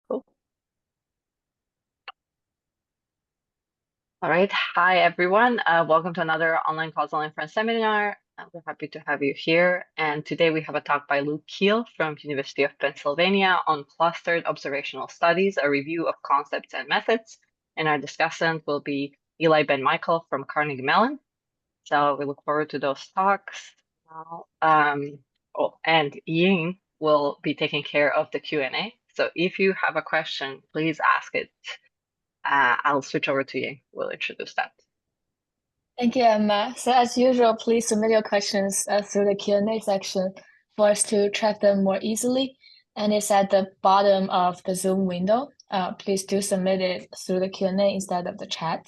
Cool. All right. Hi, everyone. Welcome to another online causal inference seminar. We're happy to have you here. And today we have a talk by Keele from University of Pennsylvania on clustered observational studies, a review of concepts and methods. And our discussant will be Eli Ben Michael from Carnegie Mellon. So we look forward to those talks. And Ying will be taking care of the Q&A. So if you have a question, please ask it. I'll switch over to Ying. We'll introduce that. Thank you, Emma. So as usual, please submit your questions through the Q&A section for us to track them more easily. And it's at the bottom of the Zoom window. Please do submit it through the Q&A instead of the chat.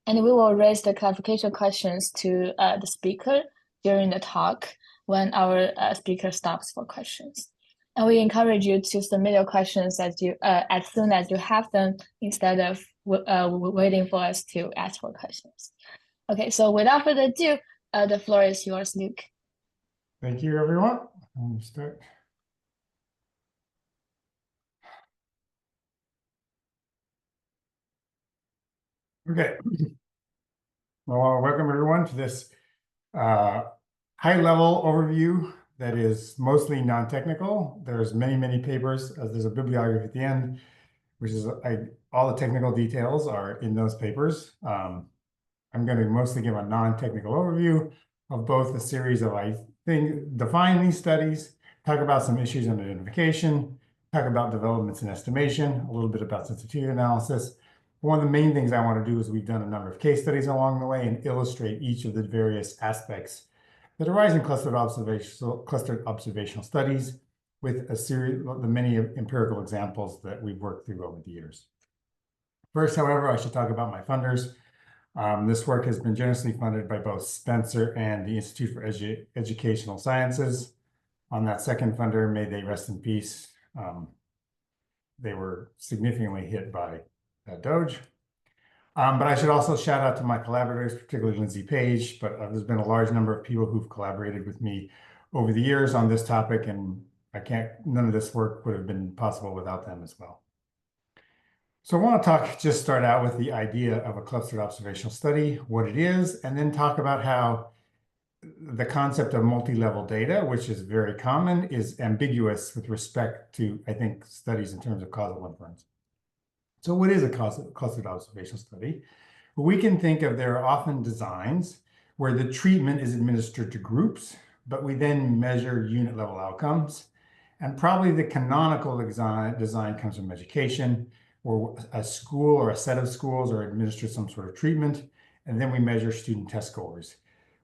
And we will raise the clarification questions to the speaker during the talk when our speaker stops for questions. And we encourage you to submit your questions as soon as you have them instead of waiting for us to ask for questions. Okay, so without further ado, the floor is yours, Luke. Thank you, everyone. I'll start. Okay. Well, welcome everyone to this high-level overview that is mostly non-technical. There's many papers. There's a bibliography at the end, which is all the technical details are in those papers. I'm going to mostly give a non-technical overview of both the series of, define these studies, talk about some issues on identification, talk about developments in estimation, a little bit about sensitivity analysis. One of the main things I want to do is we've done a number of case studies along the way and illustrate each of the various aspects that arise in clustered observational studies with a series of the many empirical examples that we've worked through over the years. First, however, I should talk about my funders. This work has been generously funded by both Spencer and the Institute for Educational Sciences. On that second funder, may they rest in peace. They were significantly hit by Doge. But I should also shout out to my collaborators, particularly Lindsay Page, but there's been a large number of people who've collaborated with me over the years on this topic, and none of this work would have been possible without them as well. So I want to just start out with the idea of a clustered observational study, what it is, and then talk about how the concept of multi-level data, which is very common, is ambiguous with respect to, I think, studies in terms of causal inference. So what is a clustered observational study? We can think of there are often designs where the treatment is administered to groups, but we then measure unit level outcomes. And probably the canonical design comes from education, where a school or a set of schools are administered some sort of treatment, and then we measure student test scores.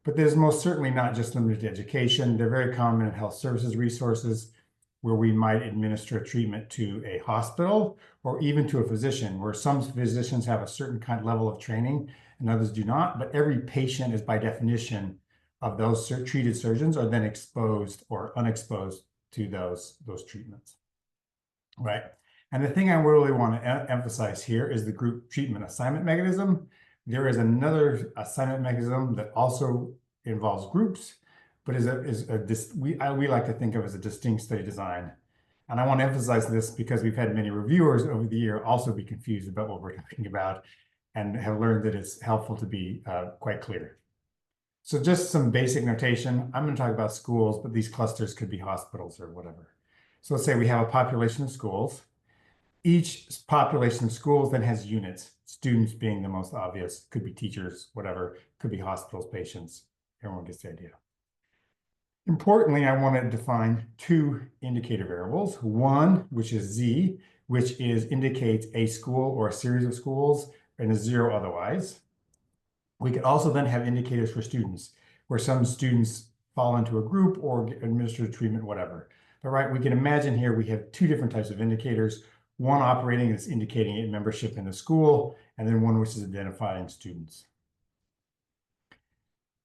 But there's most certainly not just limited to education. They're very common in health services resources, where we might administer a treatment to a hospital or even to a physician, where some physicians have a certain kind of level of training and others do not. But every patient is, by definition, of those treated surgeons are then exposed or unexposed to those treatments, right? And the thing I really want to emphasize here is the group treatment assignment mechanism. There is another assignment mechanism that also involves groups, but we like to think of as a distinct study design. And I want to emphasize this because we've had many reviewers over the year also be confused about what we're talking about and have learned that it's helpful to be quite clear. So just some basic notation. I'm going to talk about schools, but these clusters could be hospitals or whatever. So let's say we have a population of schools. Each population of schools then has units, students being the most obvious, could be teachers, whatever, could be hospitals, patients. Everyone gets the idea. Importantly, I want to define two indicator variables. One, which is Z, which indicates a school or a series of schools, and a zero otherwise. We could also then have indicators for students, where some students fall into a group or get administered treatment, whatever. But right, we can imagine here we have two different types of indicators. One operating that's indicating a membership in the school, and then one which is identifying students.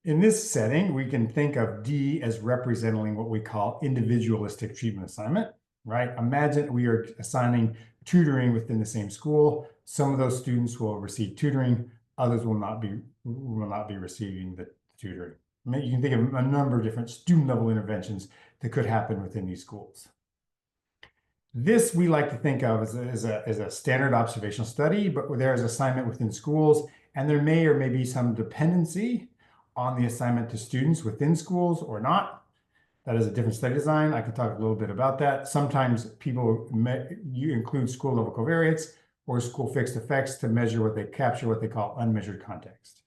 In this setting, we can think of D as representing what we call individualistic treatment assignment, right? Imagine we are assigning tutoring within the same school. Some of those students will receive tutoring, others will not be receiving the tutoring. You can think of a number of different student level interventions that could happen within these schools. This we like to think of as a standard observational study, but there is assignment within schools, and there may or may be some dependency on the assignment to students within schools or not. That is a different study design. I can talk a little bit about that. Sometimes you include school level covariates or school fixed effects to measure capture what they call unmeasured context.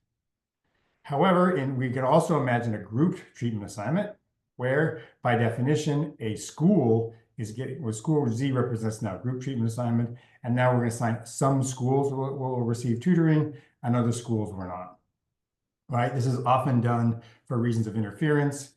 However, we can also imagine a grouped treatment assignment where, by definition, a school is getting, well, school Z represents now group treatment assignment, and now we're going to assign some schools will receive tutoring and other schools will not. Right? This is often done for reasons of interference.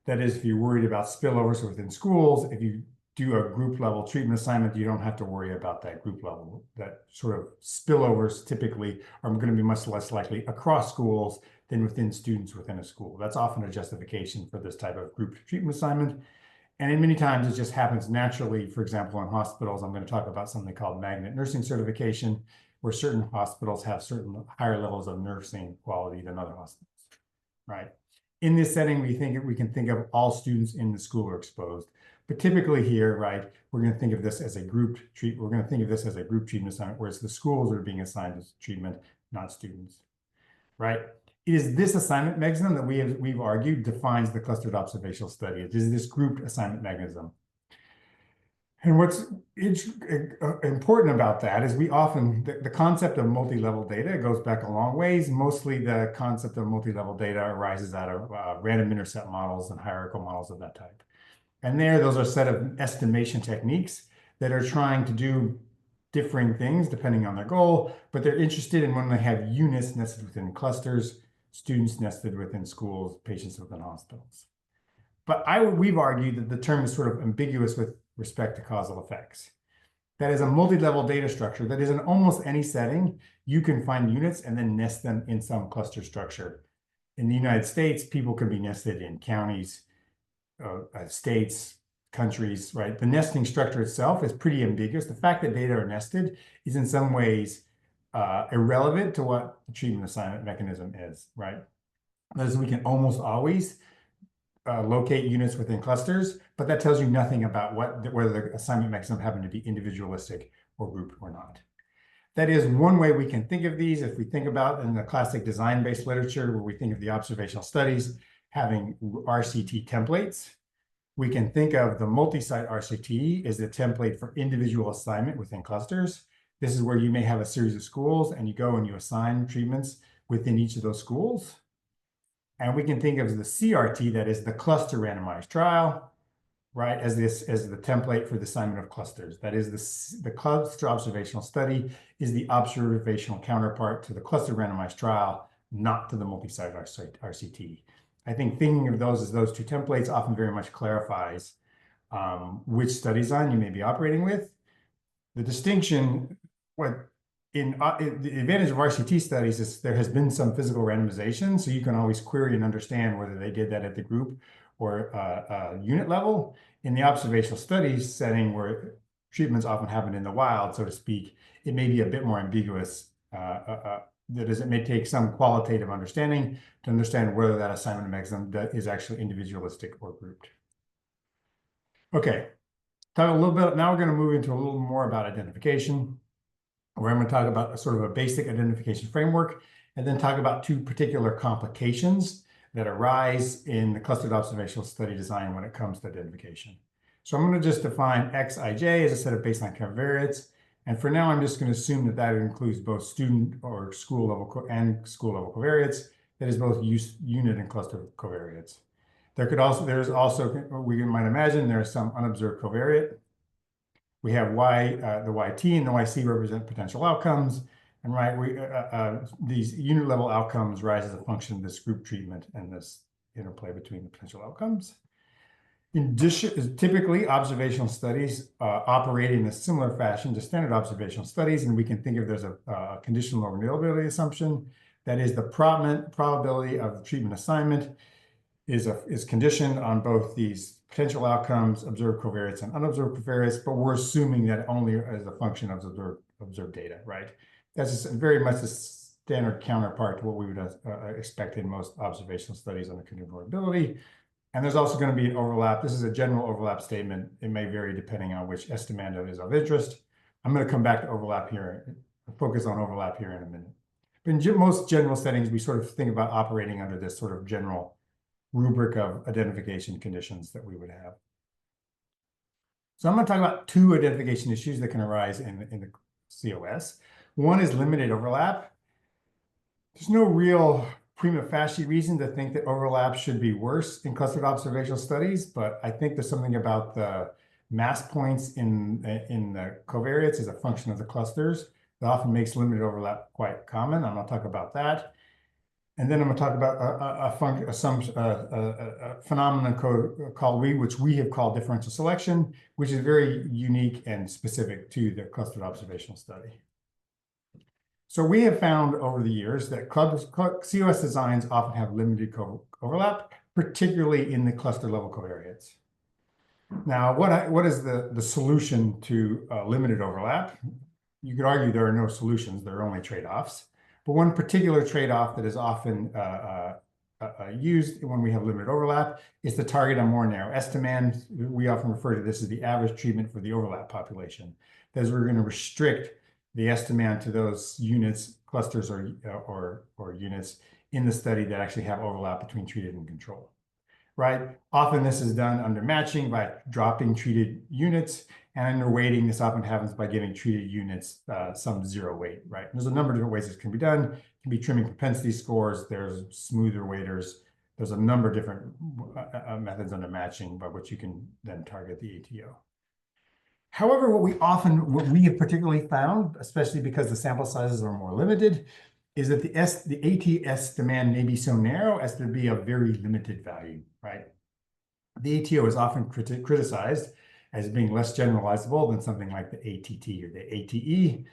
That is, if you're worried about spillovers within schools, if you do a group level treatment assignment, you don't have to worry about that group level. That sort of spillovers typically are going to be much less likely across schools than within students within a school. That's often a justification for this type of group treatment assignment. And in many times, it just happens naturally. For example, in hospitals, I'm going to talk about something called magnet nursing certification, where certain hospitals have certain higher levels of nursing quality than other hospitals, right? In this setting, we can think of all students in the school are exposed. But typically here, right, we're going to think of this as a group treatment. We're going to think of this as a group treatment assignment, whereas the schools are being assigned as treatment, not students, right? It is this assignment mechanism that we've argued defines the clustered observational study. It is this grouped assignment mechanism. And what's important about that is the concept of multi-level data goes back a long ways. Mostly the concept of multi-level data arises out of random intercept models and hierarchical models of that type. And those are a set of estimation techniques that are trying to do differing things depending on their goal, but they're interested in when they have units nested within clusters, students nested within schools, patients within hospitals. But we've argued that the term is sort of ambiguous with respect to causal effects. That is a multi-level data structure that is in almost any setting, you can find units and then nest them in some cluster structure. In the United States, people can be nested in counties, states, countries, right? The nesting structure itself is pretty ambiguous. The fact that data are nested is in some ways irrelevant to what the treatment assignment mechanism is, right? That is, we can almost always locate units within clusters, but that tells you nothing about whether the assignment mechanism happened to be individualistic or grouped or not. That is one way we can think of these. If we think about in the classic design-based literature, where we think of the observational studies having RCT templates, we can think of the multi-site RCT as a template for individual assignment within clusters. This is where you may have a series of schools and you go and you assign treatments within each of those schools. And we can think of the CRT, that is the cluster randomized trial, right, as the template for the assignment of clusters. That is the cluster observational study is the observational counterpart to the cluster randomized trial, not to the multi-site RCT. I think thinking of those as those two templates often very much clarifies which study design you may be operating with. The distinction, the advantage of RCT studies is there has been some physical randomization, so you can always query and understand whether they did that at the group or unit level. In the observational studies setting, where treatments often happen in the wild, so to speak, it may be a bit more ambiguous. That is, it may take some qualitative understanding to understand whether that assignment mechanism is actually individualistic or grouped. Okay, talk a little bit. Now we're going to move into a little more about identification, where I'm going to talk about sort of a basic identification framework, and then talk about two particular complications that arise in the clustered observational study design when it comes to identification. So I'm going to just define Xij as a set of baseline covariates. And for now, I'm just going to assume that that includes both student or school level covariates. That is both unit and cluster covariates. There's also, we might imagine there's some unobserved covariate. We have the YT and the YC represent potential outcomes. And right, these unit level outcomes rise as a function of this group treatment and this interplay between the potential outcomes. In addition, typically observational studies operate in a similar fashion to standard observational studies, and we can think of there's a conditional or renewability assumption. That is, the probability of the treatment assignment is conditioned on both these potential outcomes, observed covariates and unobserved covariates, but we're assuming that only as a function of observed data, right? That's just very much a standard counterpart to what we would expect in most observational studies on the conditional renewability. And there's also going to be an overlap. This is a general overlap statement. It may vary depending on which estimand is of interest. I'm going to come back to overlap here, focus on overlap here in a minute. But in most general settings, we sort of think about operating under this sort of general rubric of identification conditions that we would have. So I'm going to talk about two identification issues that can arise in the COS. One is limited overlap. There's no real prima facie reason to think that overlap should be worse in clustered observational studies, but I think there's something about the mass points in the covariates as a function of the clusters that often makes limited overlap quite common. I'm going to talk about that. And then I'm going to talk about a phenomenon which we have called differential selection, which is very unique and specific to the clustered observational study. So we have found over the years that COS designs often have limited overlap, particularly in the cluster level covariates. Now, what is the solution to limited overlap? You could argue there are no solutions, there are only trade-offs. But one particular trade-off that is often used when we have limited overlap is to target a more narrow estimand. We often refer to this as the average treatment for the overlap population. That is, we're going to restrict the estimand to those units, clusters or units in the study that actually have overlap between treated and control, right? Often this is done under matching by dropping treated units, and under weighting, this often happens by giving treated units some zero weight, right? There's a number of different ways this can be done. It can be trimming propensity scores. There's smoother weighters. There's a number of different methods under matching by which you can then target the ATO. However, what we have particularly found, especially because the sample sizes are more limited, is that the ATS demand may be so narrow as to be a very limited value, right? The ATO is often criticized as being less generalizable than something like the ATT or the ATE.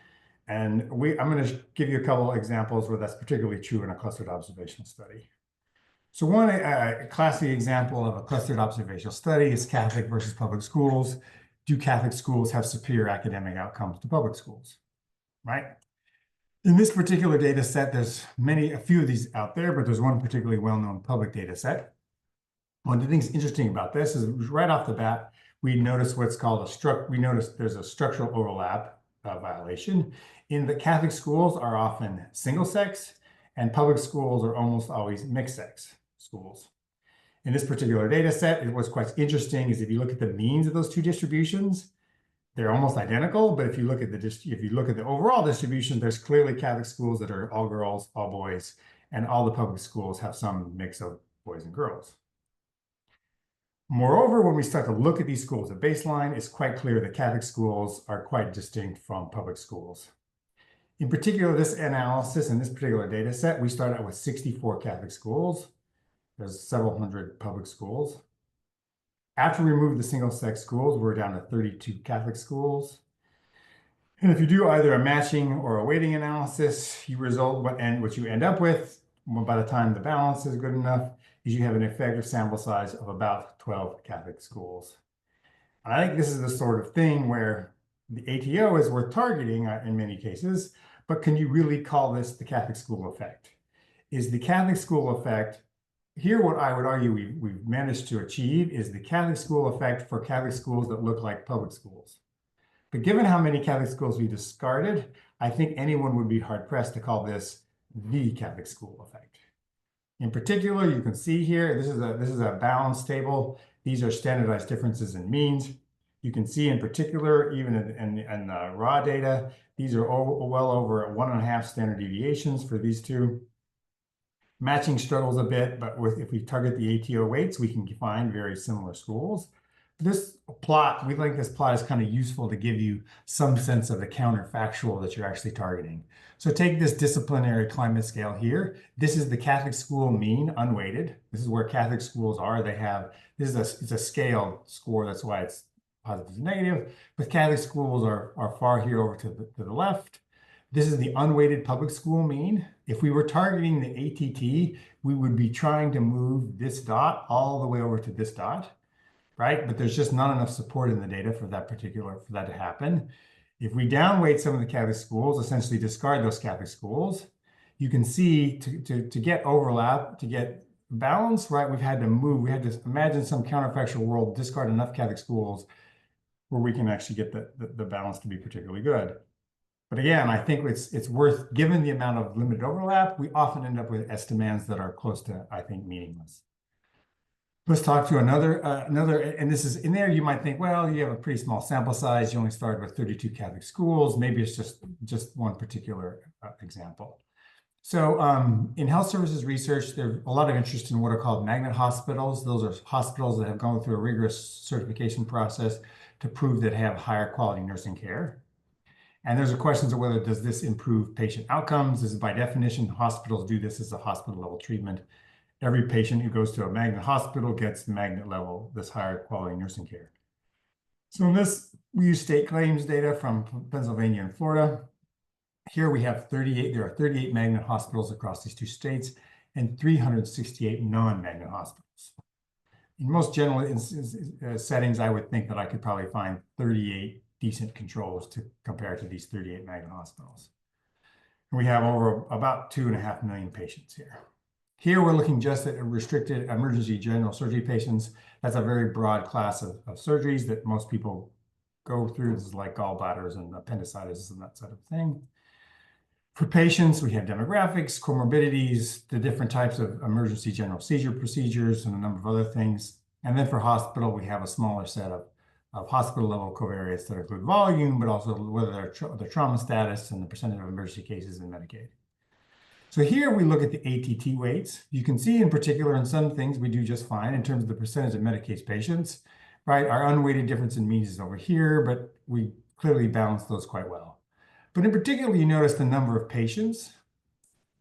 And I'm going to give you a couple of examples where that's particularly true in a clustered observational study. So one classic example of a clustered observational study is Catholic versus public schools. Do Catholic schools have superior academic outcomes to public schools, right? In this particular data set, there's a few of these out there, but there's one particularly well-known public data set. One of the things interesting about this is right off the bat, we notice what's called there's a structural overlap violation. In the Catholic schools are often single sex, and public schools are almost always mixed sex schools. In this particular data set, what's quite interesting is if you look at the means of those two distributions, they're almost identical. But if you look at the overall distribution, there's clearly Catholic schools that are all girls, all boys, and all the public schools have some mix of boys and girls. Moreover, when we start to look at these schools at baseline, it's quite clear that Catholic schools are quite distinct from public schools. In particular, this analysis in this particular data set, we start out with 64 Catholic schools. There's several hundred public schools. After we remove the single-sex schools, we're down to 32 Catholic schools. And if you do either a matching or a weighting analysis, what you end up with, by the time the balance is good enough, is you have an effective sample size of about 12 Catholic schools. And I think this is the sort of thing where the ATO is worth targeting in many cases, but can you really call this the Catholic school effect? Is the Catholic school effect here, what I would argue we've managed to achieve is the Catholic school effect for Catholic schools that look like public schools. But given how many Catholic schools we discarded, I think anyone would be hard-pressed to call this the Catholic school effect. In particular, you can see here, this is a balance table. These are standardized differences in means. You can see in particular, even in raw data, these are well over 1.5 standard deviations for these two. Matching struggles a bit, but if we target the ATO weights, we can find very similar schools. This plot, we think this plot is kind of useful to give you some sense of the counterfactual that you're actually targeting. So take this disciplinary climate scale here. This is the Catholic school mean unweighted. This is where Catholic schools are. It's a scale score, that's why it's positive and negative. But Catholic schools are far here over to the left. This is the unweighted public school mean. If we were targeting the ATT, we would be trying to move this dot all the way over to this dot, right? But there's just not enough support in the data for that to happen. If we downweight some of the Catholic schools, essentially discard those Catholic schools, you can see to get overlap, to get balance, right, we had to imagine some counterfactual world, discard enough Catholic schools where we can actually get the balance to be particularly good. But again, I think it's worth, given the amount of limited overlap, we often end up with estimands that are close to, I think, meaningless. Let's talk to another, and this is in there, you might think, well, you have a pretty small sample size. You only started with 32 Catholic schools. Maybe it's just one particular example. So in health services research, there's a lot of interest in what are called magnet hospitals. Those are hospitals that have gone through a rigorous certification process to prove that they have higher quality nursing care. And there's a question of whether does this improve patient outcomes. This is by definition, hospitals do this as a hospital level treatment. Every patient who goes to a magnet hospital gets magnet level, this higher quality nursing care. So in this, we use state claims data from Pennsylvania and Florida. Here we have 38, there are 38 magnet hospitals across these two states and 368 non-magnet hospitals. In most general settings, I would think that I could probably find 38 decent controls to compare to these 38 magnet hospitals. And we have over about 2.5 million patients here. Here we're looking just at restricted emergency general surgery patients. That's a very broad class of surgeries that most people go through. This is like gallbladders and appendicitis and that sort of thing. For patients, we have demographics, comorbidities, the different types of emergency general seizure procedures, and a number of other things. And then for hospital, we have a smaller set of hospital level covariates that include volume, but also whether their trauma status and the percentage of emergency cases in Medicaid. So here we look at the ATT weights. You can see in particular in some things we do just fine in terms of the percentage of Medicaid patients, right? Our unweighted difference in means is over here, but we clearly balance those quite well. But in particular, you notice the number of patients.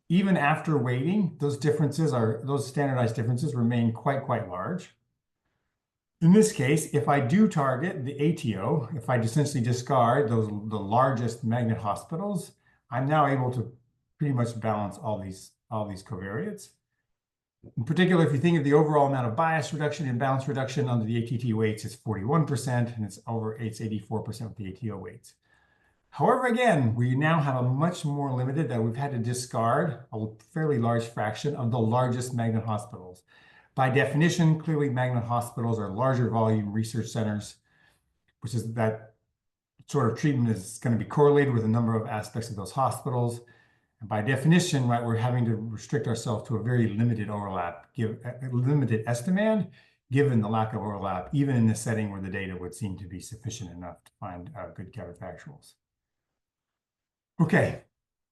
Even after weighting, those standardized differences remain quite large. In this case, if I do target the ATO, if I essentially discard the largest magnet hospitals, I'm now able to pretty much balance all these covariates. In particular, if you think of the overall amount of bias reduction and balance reduction under the ATT weights, it's 41%, and it's 84% with the ATO weights. However, again, we now have a much more limited that we've had to discard a fairly large fraction of the largest magnet hospitals. By definition, clearly magnet hospitals are larger volume research centers, which is that sort of treatment is going to be correlated with a number of aspects of those hospitals. And by definition, right, we're having to restrict ourselves to a very limited overlap, limited estimand, given the lack of overlap, even in the setting where the data would seem to be sufficient enough to find good counterfactuals. Okay,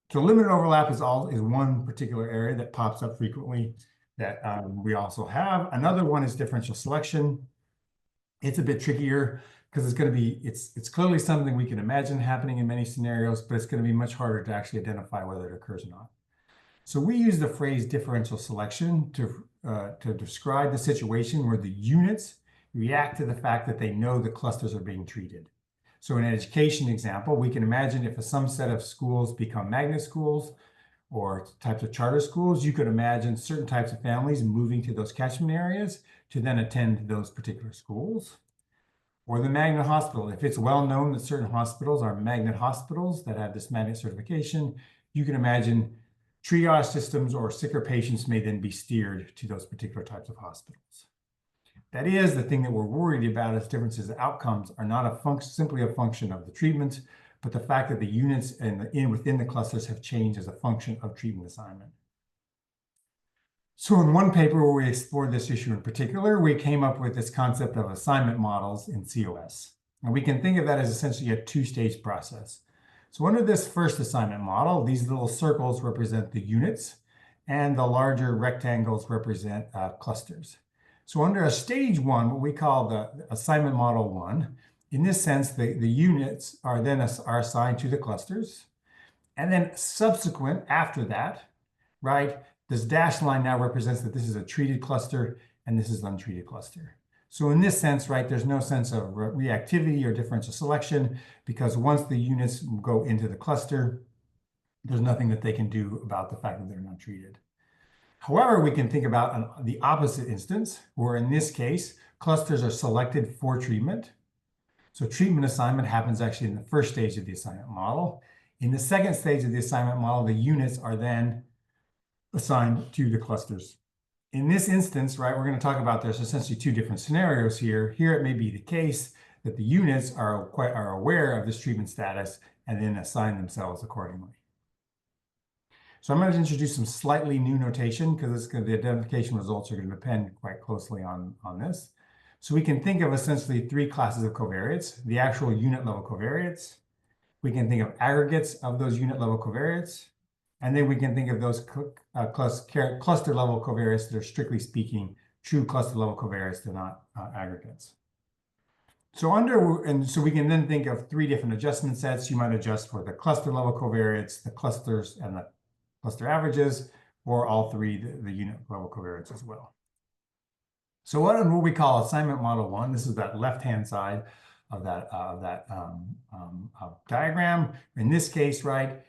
so limited overlap is one particular area that pops up frequently that we also have. Another one is differential selection. It's a bit trickier because it's clearly something we can imagine happening in many scenarios, but it's going to be much harder to actually identify whether it occurs or not. So we use the phrase differential selection to describe the situation where the units react to the fact that they know the clusters are being treated. So in an education example, we can imagine if some set of schools become magnet schools or types of charter schools, you could imagine certain types of families moving to those catchment areas to then attend those particular schools. Or the magnet hospital, if it's well known that certain hospitals are magnet hospitals that have this magnet certification, you can imagine triage systems or sicker patients may then be steered to those particular types of hospitals. That is, the thing that we're worried about is differences in outcomes are not simply a function of the treatment, but the fact that the units within the clusters have changed as a function of treatment assignment. So in one paper where we explored this issue in particular, we came up with this concept of assignment models in COS. And we can think of that as essentially a two-stage process. So under this first assignment model, these little circles represent the units, and the larger rectangles represent clusters. So under a stage one, what we call the assignment model one, in this sense, the units are then assigned to the clusters. And then subsequent after that, right, this dashed line now represents that this is a treated cluster and this is an untreated cluster. So in this sense, right, there's no sense of reactivity or differential selection because once the units go into the cluster, there's nothing that they can do about the fact that they're not treated. However, we can think about the opposite instance, where in this case, clusters are selected for treatment. So treatment assignment happens actually in the first stage of the assignment model. In the second stage of the assignment model, the units are then assigned to the clusters. in this instance, right, we're going to talk about there's essentially two different scenarios here. Here it may be the case that the units are aware of this treatment status and then assign themselves accordingly. So I'm going to introduce some slightly new notation because the identification results are going to depend quite closely on this. So we can think of essentially three classes of covariates: the actual unit level covariates. We can think of aggregates of those unit level covariates. And then we can think of those cluster level covariates that are, strictly speaking, true cluster level covariates. They're not aggregates. So we can then think of three different adjustment sets. You might adjust for the cluster level covariates, the clusters, and the cluster averages, or all three, the unit level covariates as well. So what we call assignment model 1, this is that left-hand side of that diagram. In this case, right,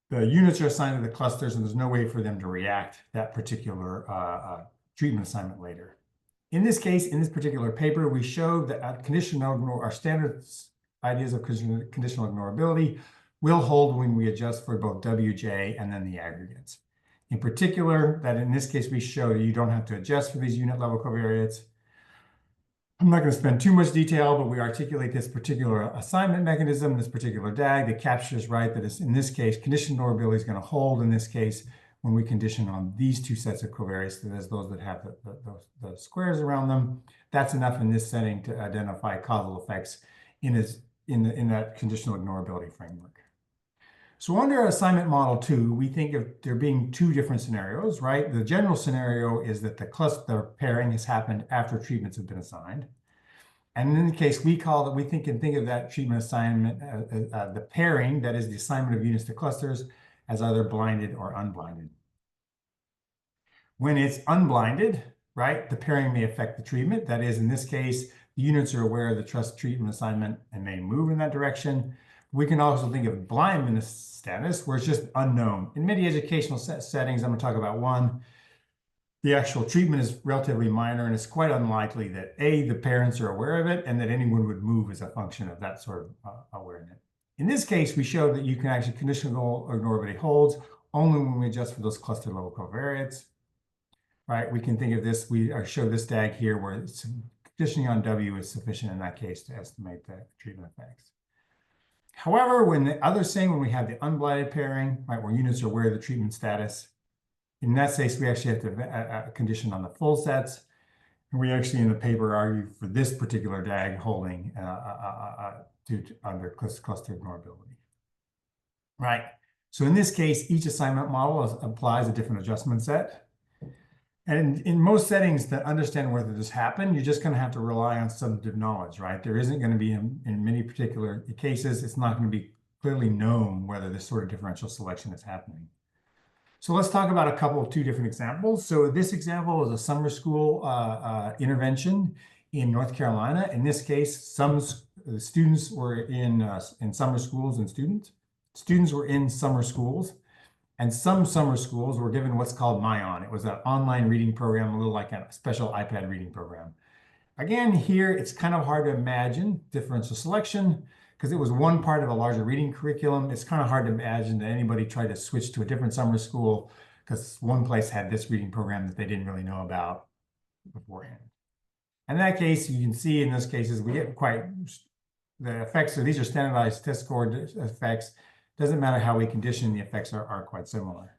the units are assigned to the clusters, and there's no way for them to react that particular treatment assignment later. In this case, in this particular paper, we showed that our standard ideas of conditional ignorability will hold when we adjust for both WJ and then the aggregates. In particular, that in this case, we show you don't have to adjust for these unit level covariates. I'm not going to spend too much detail, but we articulate this particular assignment mechanism, this particular DAG that captures, right, that is, in this case, conditional ignorability is going to hold in this case when we condition on these two sets of covariates, that is those that have the squares around them. That's enough in this setting to identify causal effects in that conditional ignorability framework. So under assignment model 2, we think of there being two different scenarios, right? The general scenario is that the cluster pairing has happened after treatments have been assigned. And in the case we can think of that treatment assignment, the pairing, that is the assignment of units to clusters, as either blinded or unblinded. When it's unblinded, right, the pairing may affect the treatment. That is, in this case, the units are aware of the trust treatment assignment and may move in that direction. We can also think of blindness status, where it's just unknown. In many educational settings, I'm going to talk about one, the actual treatment is relatively minor, and it's quite unlikely that A, the parents are aware of it, and that anyone would move as a function of that sort of awareness. In this case, we show that you can actually conditional ignorability holds only when we adjust for those cluster level covariates, right? We can think of this, we show this DAG here where conditioning on W is sufficient in that case to estimate the treatment effects. However, when we have the unblinded pairing, right, where units are aware of the treatment status, in that case, we actually have to condition on the full sets. And we actually, in the paper, argue for this particular DAG holding under cluster ignorability. Right. So in this case, each assignment model applies a different adjustment set. And in most settings, to understand whether this happened, you're just going to have to rely on substantive knowledge, right? There isn't going to be, in many particular cases, it's not going to be clearly known whether this sort of differential selection is happening. So let's talk about two different examples. So this example is a summer school intervention in North Carolina. In this case, some students were in summer schools, and students were in summer schools. And some summer schools were given what's called MyOn. It was an online reading program, a little like a special iPad reading program. Again, here, it's kind of hard to imagine differential selection because it was one part of a larger reading curriculum. It's kind of hard to imagine that anybody tried to switch to a different summer school because one place had this reading program that they didn't really know about beforehand. In that case, you can see in those cases, we get the effects. So these are standardized test score effects. Doesn't matter how we condition, the effects are quite similar.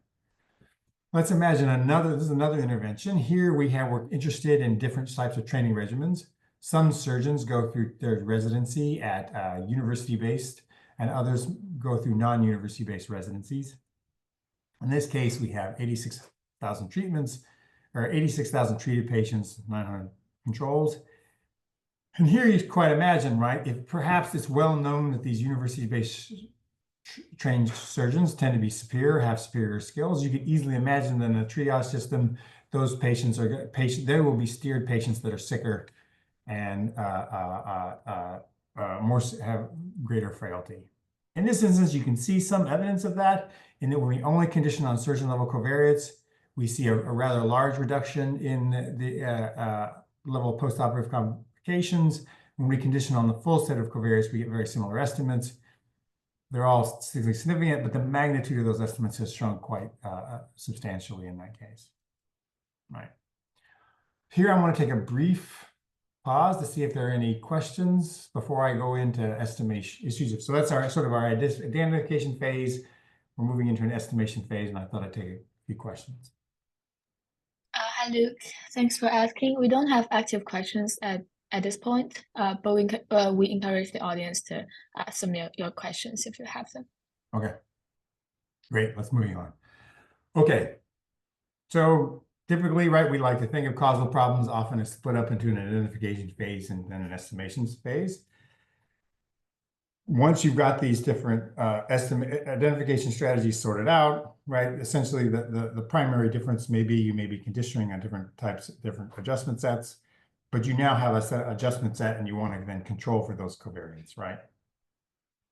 Let's imagine this is another intervention. Here we're interested in different types of training regimens. Some surgeons go through their residency at university-based, and others go through non-university-based residencies. In this case, we have 86,000 treatments, or 86,000 treated patients, 900 controls. And here you quite imagine, right? If perhaps it's well known that these university-based trained surgeons tend to be have superior skills, you could easily imagine that in a triage system, those patients there will be steered patients that are sicker and have greater frailty. In this instance, you can see some evidence of that in that when we only condition on surgeon level covariates, we see a rather large reduction in the level of postoperative complications. When we condition on the full set of covariates, we get very similar estimates. They're all statistically significant, but the magnitude of those estimates has shrunk quite substantially in that case. Right. Here, I want to take a brief pause to see if there are any questions before I go into estimation issues. So that's our sort of our identification phase. We're moving into an estimation phase, and I thought I'd take a few questions. Hi, Luke. Thanks for asking. We don't have active questions at this point, but we encourage the audience to submit your questions if you have them. Okay, great. Let's move on. Okay, so typically, right, we like to think of causal problems often as split up into an identification phase and then an estimations phase. Once you've got these different identification strategies sorted out, right, essentially the primary difference may be you may be conditioning on different adjustment sets, but you now have a adjustment set and you want to then control for those covariates, right?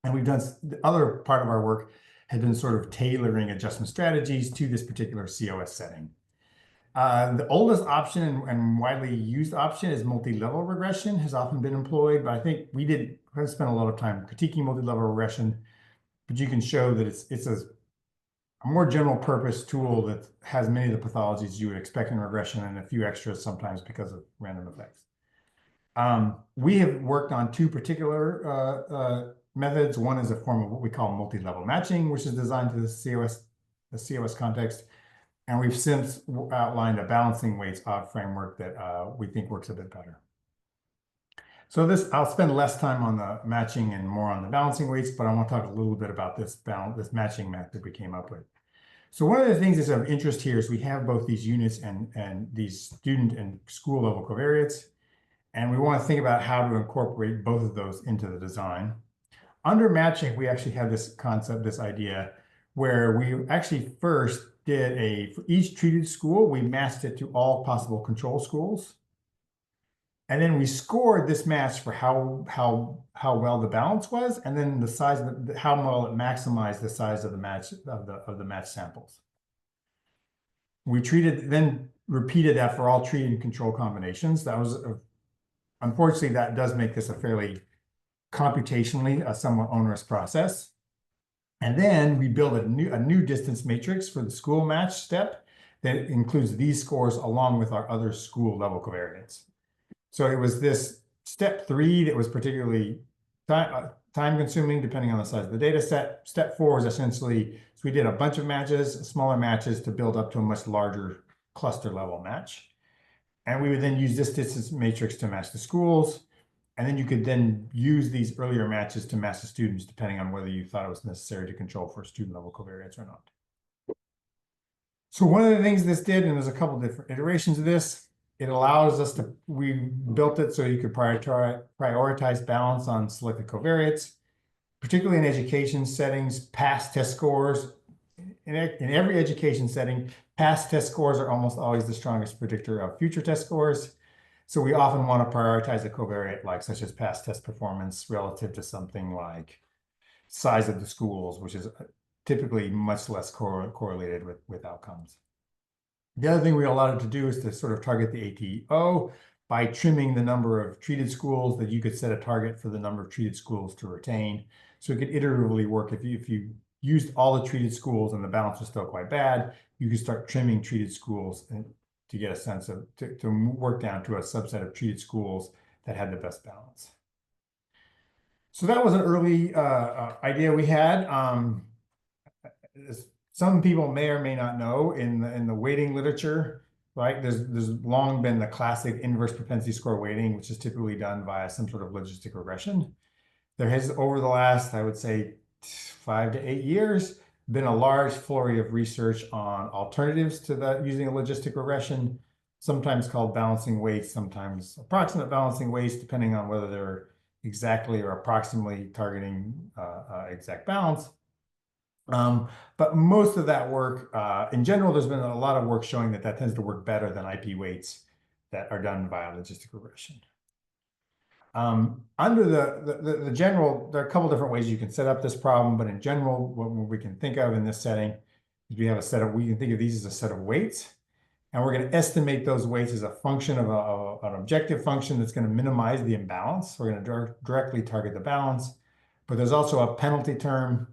And we've done the other part of our work had been sort of tailoring adjustment strategies to this particular COS setting. The oldest option and widely used option is multi-level regression, has often been employed, but I think we spent a lot of time critiquing multi-level regression, but you can show that it's a more general purpose tool that has many of the pathologies you would expect in regression and a few extras sometimes because of random effects. We have worked on two particular methods. One is a form of what we call multi-level matching, which is designed to the COS context. And we've since outlined a balancing weights framework that we think works a bit better. So I'll spend less time on the matching and more on the balancing weights, but I want to talk a little bit about this matching method we came up with. So one of the things that's of interest here is we have both these units and these student and school level covariates, and we want to think about how to incorporate both of those into the design. Under matching, we actually have this concept, this idea, where we actually first did for each treated school, we matched it to all possible control schools. And then we scored this match for how well the balance was, and then the size of how well it maximized the size of the match of the match samples. We then repeated that for all treated and control combinations. That was unfortunately that does make this a fairly computationally a somewhat onerous process. And then we build a new distance matrix for the school match step that includes these scores along with our other school level covariates. So it was this step 3 that was particularly time consuming depending on the size of the data set. Step 4 is essentially, so we did a bunch of matches, smaller matches to build up to a much larger cluster level match. And we would then use this distance matrix to match the schools. And then you could then use these earlier matches to match the students, depending on whether you thought it was necessary to control for student level covariates or not. So one of the things this did, and there's a couple different iterations of this, it allows us we built it so you could prioritize balance on selected covariates, particularly in education settings, past test scores. In every education setting, past test scores are almost always the strongest predictor of future test scores. So we often want to prioritize a covariate such as past test performance relative to something like size of the schools, which is typically much less correlated with outcomes. The other thing we allowed it to do is to sort of target the ATO by trimming the number of treated schools that you could set a target for the number of treated schools to retain. So it could iteratively work. If you used all the treated schools and the balance was still quite bad, you could start trimming treated schools to get a sense of, to work down to a subset of treated schools that had the best balance. So that was an early idea we had. Some people may or may not know in the weighting literature, right? There's long been the classic inverse propensity score weighting, which is typically done via some sort of logistic regression. There has, over the last, I would say, 5 to 8 years, been a large flurry of research on alternatives to that using a logistic regression, sometimes called balancing weights, sometimes approximate balancing weights, depending on whether they're exactly or approximately targeting exact balance. But most of that work, in general, there's been a lot of work showing that tends to work better than IP weights that are done via logistic regression. Under the general, there are a couple different ways you can set up this problem, but in general, what we can think of in this setting is we have a set of, we can think of these as a set of weights, and we're going to estimate those weights as a function of an objective function that's going to minimize the imbalance. We're going to directly target the balance, but there's also a penalty term.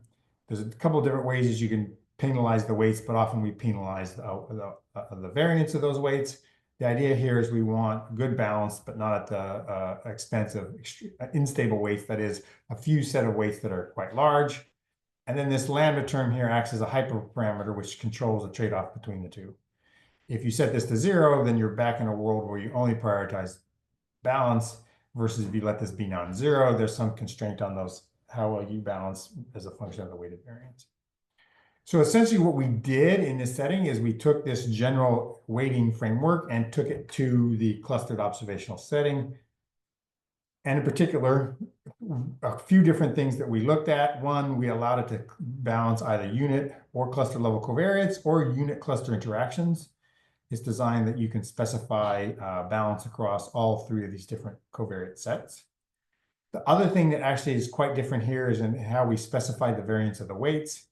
There's a couple of different ways as you can penalize the weights, but often we penalize the variance of those weights. The idea here is we want good balance, but not at the expense of unstable weights. That is, a few set of weights that are quite large. And then this lambda term here acts as a hyperparameter, which controls the trade-off between the two. If you set this to 0, then you're back in a world where you only prioritize balance, versus if you let this be non-zero, there's some constraint on those, how well you balance as a function of the weighted variance. So essentially what we did in this setting is we took this general weighting framework and took it to the clustered observational setting. And in particular, a few different things that we looked at. One, we allowed it to balance either unit or cluster level covariates or unit cluster interactions. It's designed that you can specify balance across all three of these different covariate sets. The other thing that actually is quite different here is in how we specified the variance of the weights.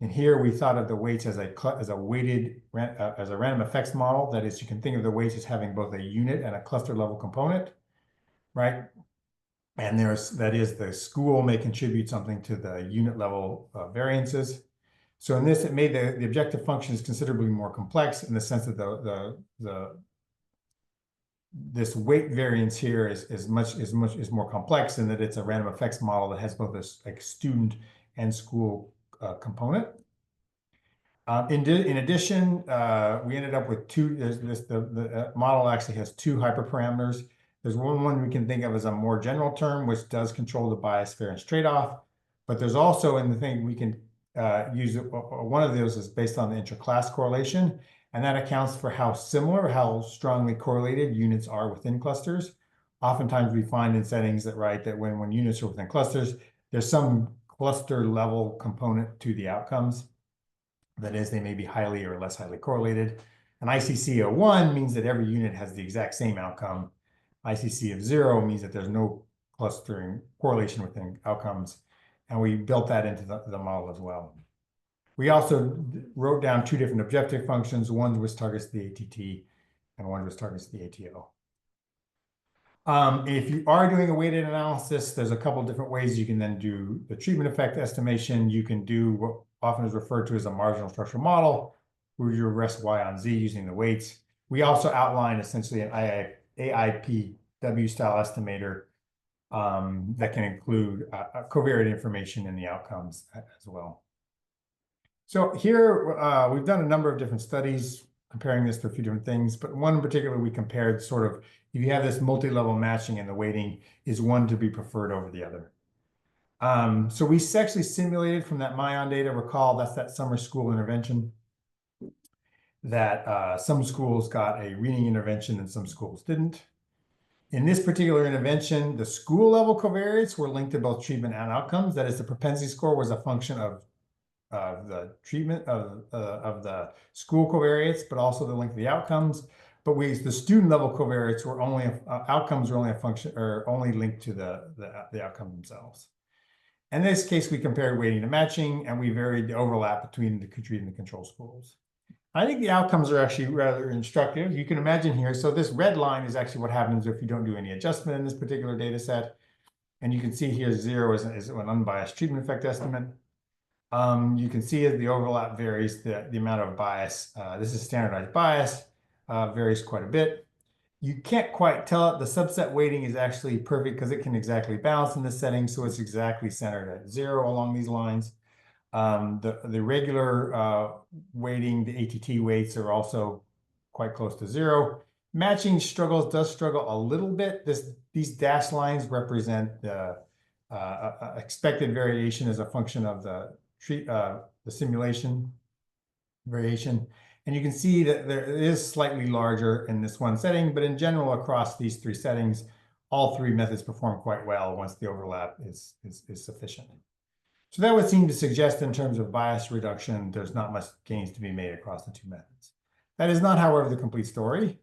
And here we thought of the weights as a weighted, as a random effects model. That is, you can think of the weights as having both a unit and a cluster level component, right? And that is, the school may contribute something to the unit level variances. So in this, it made the objective functions considerably more complex in the sense that this weight variance here is more complex in that it's a random effects model that has both this like student and school component. In addition, we ended up with two. The model actually has two hyperparameters. There's one we can think of as a more general term, which does control the bias variance trade-off. But there's also in the thing we can use one of those is based on the interclass correlation, and that accounts for how similar, how strongly correlated units are within clusters. Oftentimes we find in settings that that when units are within clusters, there's some cluster level component to the outcomes. That is, they may be highly or less highly correlated. And ICC of 1 means that every unit has the exact same outcome. ICC of 0 means that there's no clustering correlation within outcomes. And we built that into the model as well. We also wrote down two different objective functions. One which targets the ATT and one which targets the ATO. If you are doing a weighted analysis, there's a couple different ways you can then do the treatment effect estimation. You can do what often is referred to as a marginal structural model, where you rest Y on Z using the weights. We also outline essentially an AIPW style estimator that can include covariate information in the outcomes as well. So here we've done a number of different studies comparing this to a few different things, but one in particular we compared sort of, if you have this multi-level matching and the weighting is one to be preferred over the other. So we actually simulated from that Mellon data. Recall that's that summer school intervention that some schools got a reading intervention and some schools didn't. In this particular intervention, the school level covariates were linked to both treatment and outcomes. That is, the propensity score was a function of the treatment of the school covariates, but also the link to the outcomes. But the student level covariates were only outcomes were only a function or only linked to the outcome themselves. In this case, we compared weighting to matching, and we varied the overlap between the treat and the control schools. I think the outcomes are actually rather instructive. You can imagine here, so this red line is actually what happens if you don't do any adjustment in this particular data set. And you can see here 0 is an unbiased treatment effect estimate. You can see as the overlap varies, the amount of bias. This is standardized bias, varies quite a bit. You can't quite tell it. The subset weighting is actually perfect because it can exactly balance in this setting. So it's exactly centered at 0 along these lines. The regular weighting, the ATT weights are also quite close to 0. Matching does struggle a little bit. These dashed lines represent the expected variation as a function of the simulation variation. And you can see that there is slightly larger in this one setting, but in general, across these three settings, all three methods perform quite well once the overlap is sufficient. So that would seem to suggest in terms of bias reduction, there's not much gains to be made across the two methods. That is not, however, the complete story.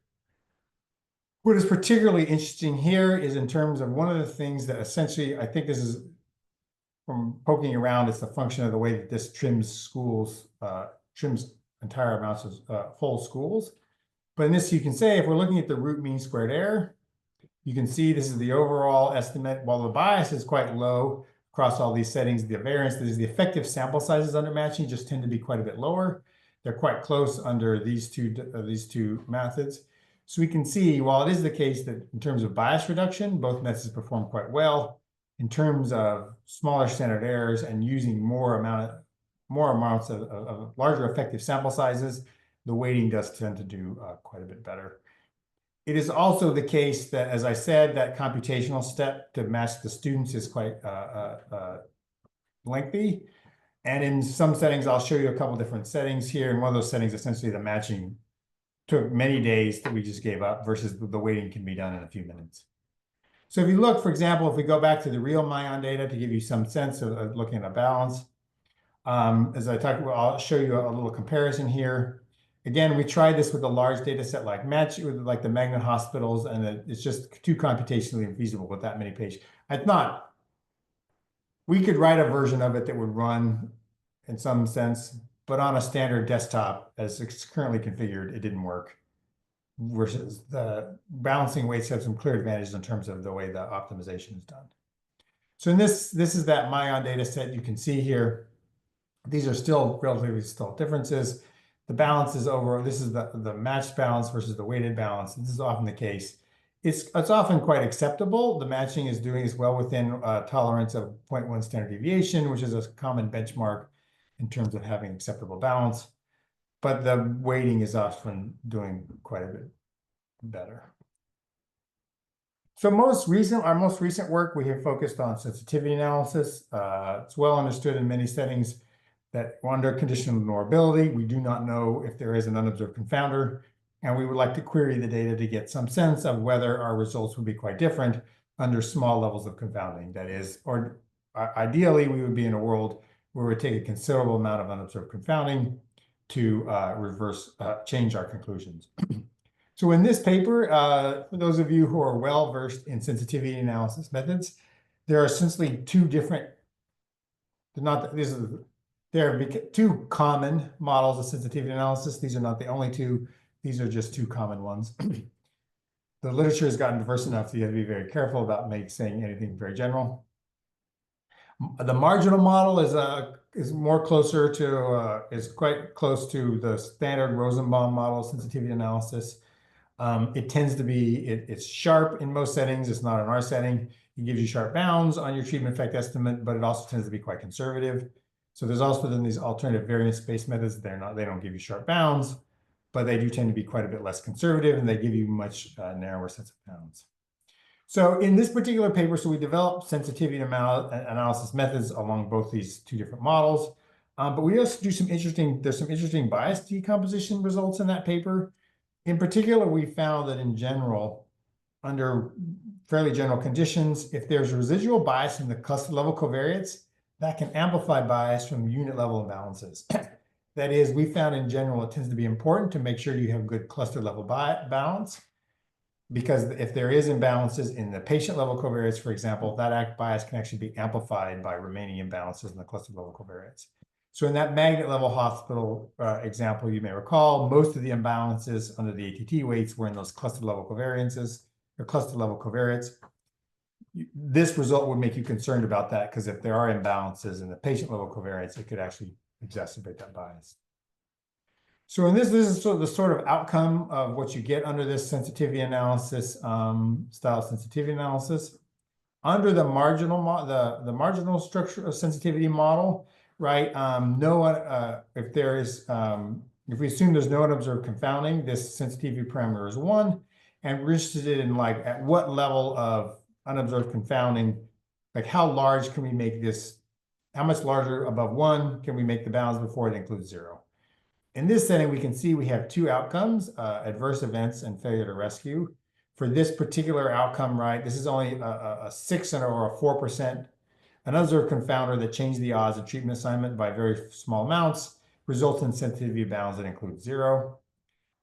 What is particularly interesting here is in terms of one of the things that essentially, I think this is from poking around, it's the function of the way that this trims schools, trims entire amounts of whole schools. But in this, you can say, if we're looking at the root mean squared error, you can see this is the overall estimate. While the bias is quite low across all these settings, the variance, that is the effective sample sizes under matching, just tend to be quite a bit lower. They're quite close under these two methods. So we can see, while it is the case that in terms of bias reduction, both methods perform quite well. In terms of smaller standard errors and using more amounts of larger effective sample sizes, the weighting does tend to do quite a bit better. It is also the case that, as I said, that computational step to match the students is quite lengthy. And in some settings, I'll show you a couple different settings here. In one of those settings, essentially the matching took many days that we just gave up versus the weighting can be done in a few minutes. So if you look, for example, if we go back to the real Mellon data to give you some sense of looking at a balance, as I talked about, I'll show you a little comparison here. Again, we tried this with a large data set like the magnet hospitals, and it's just too computationally infeasible with that many patients. I thought we could write a version of it that would run in some sense, but on a standard desktop, as it's currently configured, it didn't work. Versus the balancing weights have some clear advantages in terms of the way the optimization is done. So in this is that Mellon data set you can see here. These are still relatively small differences. The balance is over. This is the matched balance versus the weighted balance. This is often the case. It's often quite acceptable. The matching is doing as well within tolerance of 0.1 standard deviation, which is a common benchmark in terms of having acceptable balance. But the weighting is often doing quite a bit better. So our most recent work, we have focused on sensitivity analysis. It's well understood in many settings that under conditional ignorability, we do not know if there is an unobserved confounder, and we would like to query the data to get some sense of whether our results would be quite different under small levels of confounding. That is, or ideally, we would be in a world where we take a considerable amount of unobserved confounding to change our conclusions. So in this paper, for those of you who are well versed in sensitivity analysis methods, there are essentially two different, there are two common models of sensitivity analysis. These are not the only two. These are just two common ones. The literature has gotten diverse enough that you have to be very careful about saying anything very general. The marginal model is more closer to is quite close to the standard Rosenbaum model sensitivity analysis. It tends to be it's sharp in most settings. It's not in our setting. It gives you sharp bounds on your treatment effect estimate, but it also tends to be quite conservative. So there's also then these alternative variance-based methods. They don't give you sharp bounds, but they do tend to be quite a bit less conservative, and they give you much narrower sets of bounds. So in this particular paper, we developed sensitivity analysis methods along both these two different models. But we also do there's some interesting bias decomposition results in that paper. In particular, we found that in general, under fairly general conditions, if there's residual bias in the cluster level covariates, that can amplify bias from unit level imbalances. That is, we found in general, it tends to be important to make sure you have good cluster level balance, because if there is imbalances in the patient level covariates, for example, that bias can actually be amplified by remaining imbalances in the cluster level covariates. So in that magnet level hospital example, you may recall, most of the imbalances under the ATT weights were in those cluster level covariances or cluster level covariates. This result would make you concerned about that, because if there are imbalances in the patient level covariates, it could actually exacerbate that bias. So in this is sort of the sort of outcome of what you get under this sensitivity analysis, style sensitivity analysis. Under the marginal structure of sensitivity model, right? If we assume there's no unobserved confounding, this sensitivity parameter is 1, and we're interested in like at what level of unobserved confounding, like how large can we make this? How much larger above 1 can we make the bounds before it includes 0? In this setting, we can see we have two outcomes, adverse events and failure to rescue. For this particular outcome, right, this is only a 6 or a 4% unobserved confounder that changed the odds of treatment assignment by very small amounts, results in sensitivity bounds that include 0.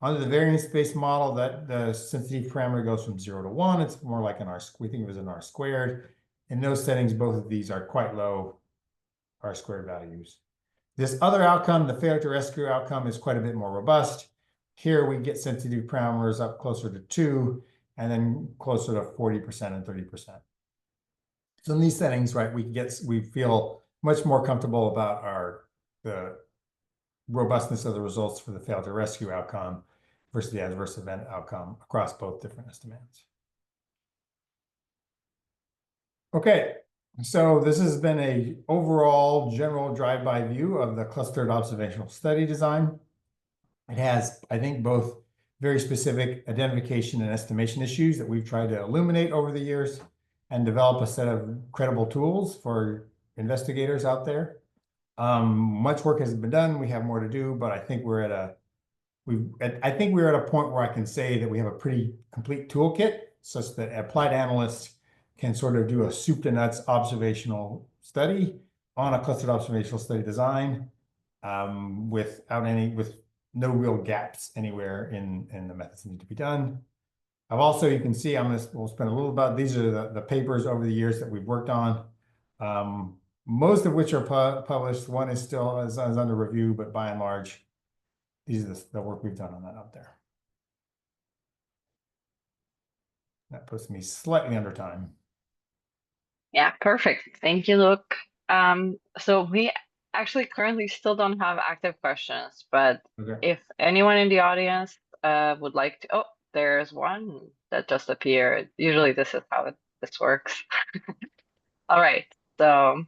Under the variance-based model, that the sensitivity parameter goes from 0 to 1. It's more like an R, we think of it as an R squared. In those settings, both of these are quite low R squared values. This other outcome, the failure to rescue outcome, is quite a bit more robust. Here we get sensitivity parameters up closer to 2, and then closer to 40% and 30%. So in these settings, right, we feel much more comfortable about the robustness of the results for the failure to rescue outcome versus the adverse event outcome across both different estimands. Okay, so this has been a overall general drive-by view of the clustered observational study design. It has, I think, both very specific identification and estimation issues that we've tried to illuminate over the years and develop a set of credible tools for investigators out there. Much work has been done. We have more to do, but I think we're at a point where I can say that we have a pretty complete toolkit such that applied analysts can sort of do a soup to nuts observational study on a clustered observational study design with no real gaps anywhere in the methods that need to be done. I've also, you can see, we'll spend a little about, these are the papers over the years that we've worked on, most of which are published. One is still is under review, but by and large, these are the work we've done on that out there. That puts me slightly under time. Yeah, perfect. Thank you, Luke. So we actually currently still don't have active questions, but if anyone in the audience would like to, oh, there's one that just appeared. Usually this is how this works. All right, so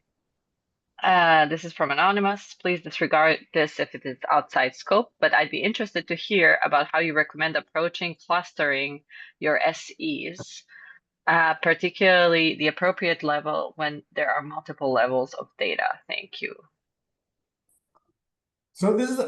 this is from Anonymous. Please disregard this if it is outside scope, but I'd be interested to hear about how you recommend approaching clustering your SEs. Particularly the appropriate level when there are multiple levels of data. Thank you. So this is,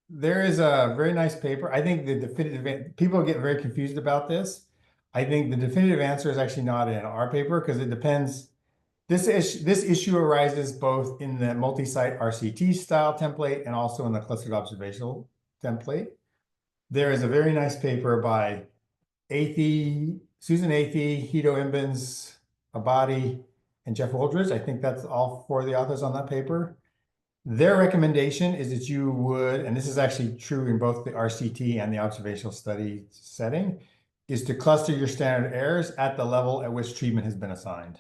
there is a very nice paper. I think the definitive, people get very confused about this. I think the definitive answer is actually not in our paper because it depends. This issue arises both in the multi-site RCT style template and also in the clustered observational template. There is a very nice paper by Susan Athey, Hito Imbens, Abadi, and Jeff Wooldridge. I think that's all four of the authors on that paper. Their recommendation is that you would, and this is actually true in both the RCT and the observational study setting, is to cluster your standard errors at the level at which treatment has been assigned.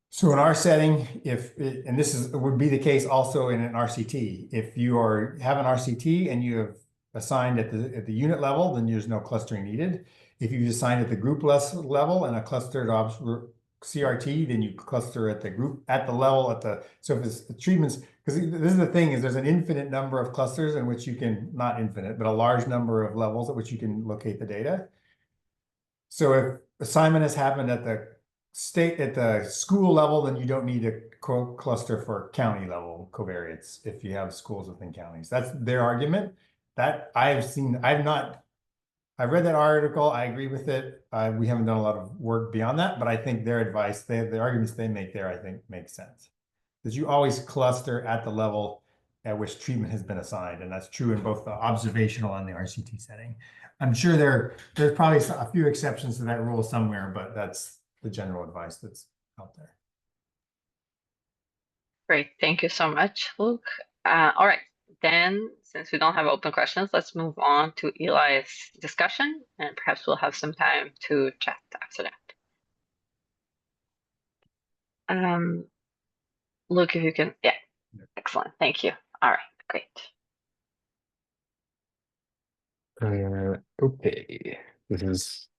So in our setting, and this would be the case also in an RCT, if you have an RCT and you have assigned at the unit level, then there's no clustering needed. If you assign at the group level and a clustered CRT, then you cluster at the group at the level so if it's the treatments, because this is the thing, is there's an infinite number of clusters in which you can, not infinite, but a large number of levels at which you can locate the data. So if assignment has happened at the school level, then you don't need a cluster for county level covariates if you have schools within counties. That's their argument. That I've read that article. I agree with it. We haven't done a lot of work beyond that, but I think their advice, the arguments they make there, I think make sense. That you always cluster at the level at which treatment has been assigned, and that's true in both the observational and the RCT setting. I'm sure there's probably a few exceptions to that rule somewhere, but that's the general advice that's out there. Great, thank you so much, Luke. All right, then since we don't have open questions, let's move on to Eli's discussion, and perhaps we'll have some time to chat after that. Luke, if you can, yeah, excellent, thank you. All right, great. Okay, this is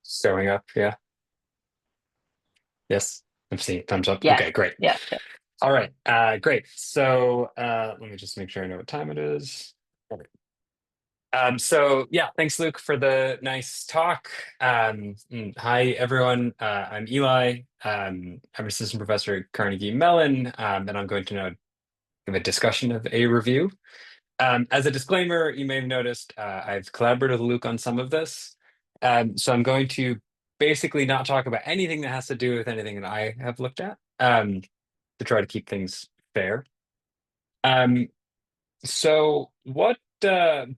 showing up, yeah. Yes, I'm seeing thumbs up. Yes. Okay, great. Yeah. All right, great. So let me just make sure I know what time it is. All right. So yeah, thanks, Luke, for the nice talk. Hi, everyone. I'm Eli. I'm an assistant professor at Carnegie Mellon, and I'm going to now give a discussion of a review. As a disclaimer, you may have noticed I've collaborated with Luke on some of this. So I'm going to basically not talk about anything that has to do with anything that I have looked at to try to keep things fair. So what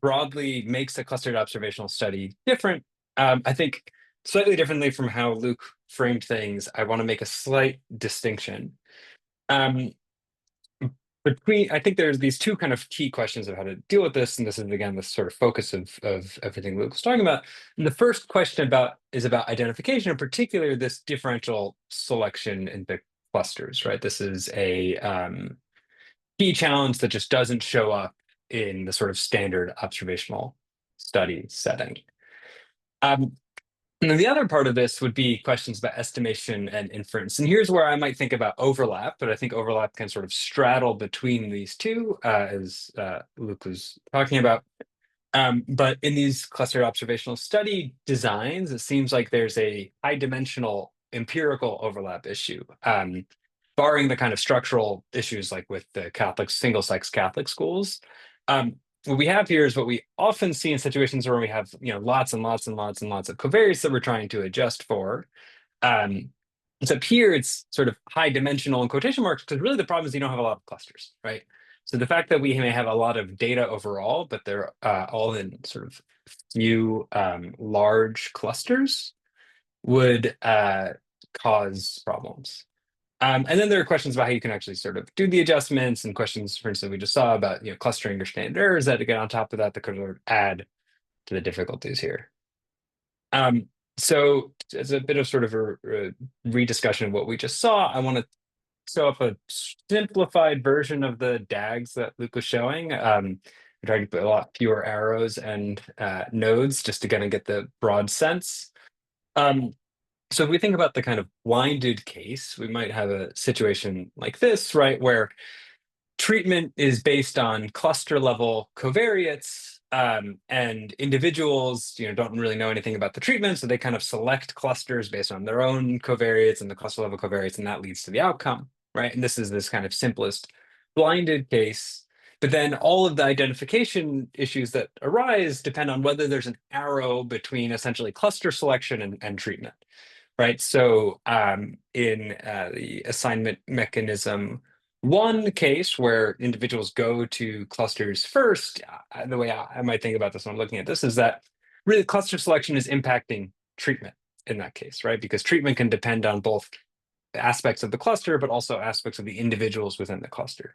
broadly makes a clustered observational study different? I think slightly differently from how Luke framed things, I want to make a slight distinction. I think there's these two kind of key questions of how to deal with this, and this is again the sort of focus of everything Luke was talking about. And the first question is about identification, in particular this differential selection in the clusters, right? This is a key challenge that just doesn't show up in the sort of standard observational study setting. And then the other part of this would be questions about estimation and inference. And here's where I might think about overlap, but I think overlap can sort of straddle between these two, as Luke was talking about. But in these clustered observational study designs, it seems like there's a high dimensional empirical overlap issue, barring the kind of structural issues like with the Catholic single-sex Catholic schools. What we have here is what we often see in situations where we have, lots and lots and lots and lots of covariates that we're trying to adjust for. Except here it's sort of high dimensional in quotation marks, because really the problem is you don't have a lot of clusters, right? So the fact that we may have a lot of data overall, but they're all in sort of few large clusters would cause problems. And then there are questions about how you can actually sort of do the adjustments, and questions, for instance, we just saw about clustering or standard errors that get on top of that could sort of add to the difficulties here. So as a bit of sort of a rediscussion of what we just saw, I want to show up a simplified version of the DAGs that Luke was showing. I'm trying to put a lot fewer arrows and nodes just to kind of get the broad sense. So if we think about the kind of blinded case, we might have a situation like this, right, where treatment is based on cluster level covariates, and individuals don't really know anything about the treatment, so they kind of select clusters based on their own covariates and the cluster level covariates, and that leads to the outcome, right? And this is this kind of simplest blinded case. But then all of the identification issues that arise depend on whether there's an arrow between essentially cluster selection and treatment, right? So in the assignment mechanism one case where individuals go to clusters first, the way I might think about this when I'm looking at this is that really cluster selection is impacting treatment in that case, right? Because treatment can depend on both aspects of the cluster, but also aspects of the individuals within the cluster.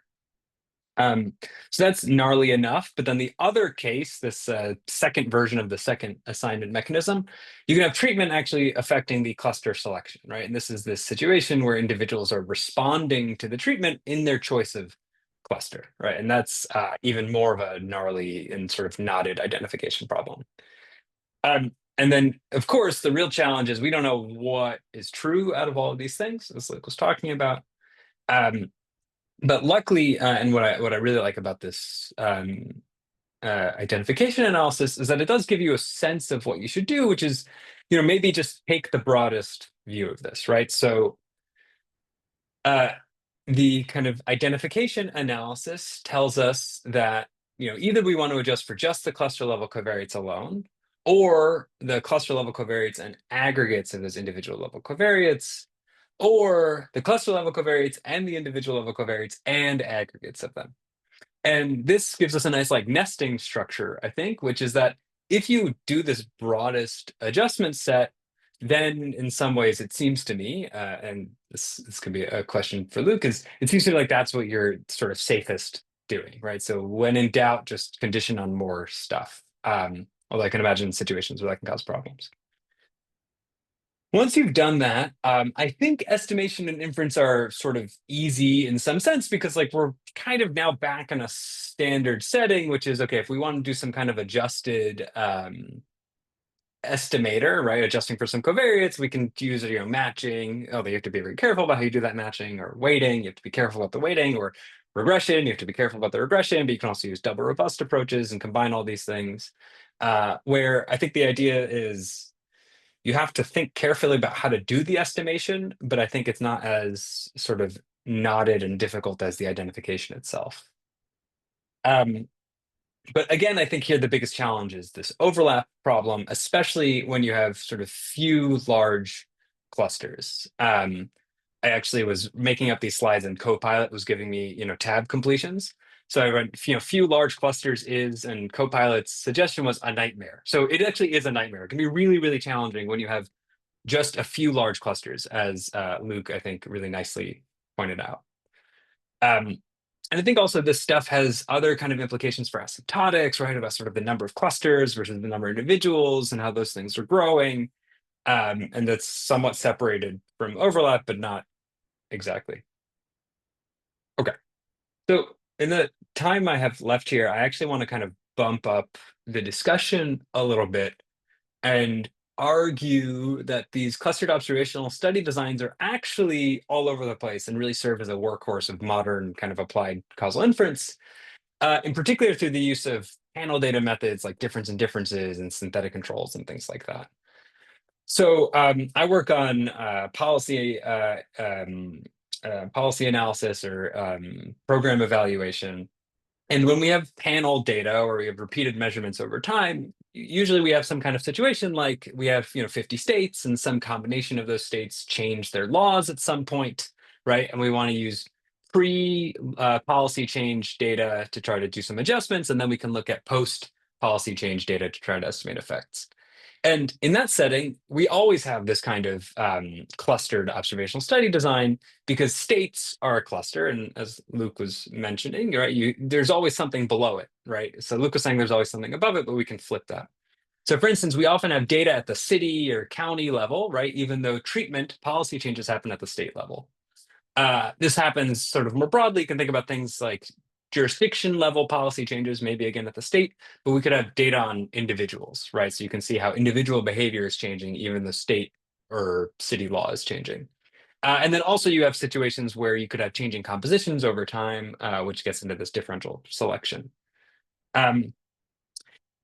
So that's gnarly enough. But then the other case, this second version of the second assignment mechanism, you can have treatment actually affecting the cluster selection, right? And this is this situation where individuals are responding to the treatment in their choice of cluster, right? And that's even more of a gnarly and sort of knotted identification problem. And then, of course, the real challenge is we don't know what is true out of all of these things, as Luke was talking about. But luckily, and what I really like about this identification analysis is that it does give you a sense of what you should do, which is, maybe just take the broadest view of this, right? So the kind of identification analysis tells us that, either we want to adjust for just the cluster level covariates alone, or the cluster level covariates and aggregates of those individual level covariates, or the cluster level covariates and the individual level covariates and aggregates of them. And this gives us a nice nesting structure, I think, which is that if you do this broadest adjustment set, then in some ways it seems to me, and this could be a question for Luke, is it seems to me like that's what you're sort of safest doing, right? So when in doubt, just condition on more stuff. Although I can imagine situations where that can cause problems. Once you've done that, I think estimation and inference are sort of easy in some sense, because we're kind of now back in a standard setting, which is, okay, if we want to do some kind of adjusted estimator, right, adjusting for some covariates, we can use matching. Oh, you have to be very careful about how you do that matching, or weighting. You have to be careful about the weighting, or regression. You have to be careful about the regression, but you can also use double robust approaches and combine all these things. Where I think the idea is, you have to think carefully about how to do the estimation, but I think it's not as sort of knotted and difficult as the identification itself. But again, I think here the biggest challenge is this overlap problem, especially when you have sort of few large clusters. I actually was making up these slides, and Copilot was giving me, tab completions. So I read, few large clusters is, and Copilot's suggestion was a nightmare. So it actually is a nightmare. It can be really, really challenging when you have just a few large clusters, as Luke, I think, really nicely pointed out. And I think also this stuff has other kind of implications for asymptotics, right? About sort of the number of clusters versus the number of individuals and how those things are growing. And that's somewhat separated from overlap, but not exactly. Okay. So in the time I have left here, I actually want to kind of bump up the discussion a little bit and argue that these clustered observational study designs are actually all over the place and really serve as a workhorse of modern kind of applied causal inference, in particular through the use of panel data methods like difference and differences and synthetic controls and things like that. So I work on policy analysis or program evaluation. And when we have panel data or we have repeated measurements over time, usually we have some kind of situation like we have 50 states and some combination of those states change their laws at some point, right? And we want to use pre-policy change data to try to do some adjustments, and then we can look at post-policy change data to try to estimate effects. And in that setting, we always have this kind of clustered observational study design because states are a cluster. And as Luke was mentioning, right, there's always something below it, right? So Luke was saying there's always something above it, but we can flip that. So for instance, we often have data at the city or county level, right? Even though treatment policy changes happen at the state level. This happens sort of more broadly. You can think about things like jurisdiction level policy changes, maybe again at the state, but we could have data on individuals, right? So you can see how individual behavior is changing, even the state or city law is changing. And then also you have situations where you could have changing compositions over time, which gets into this differential selection. And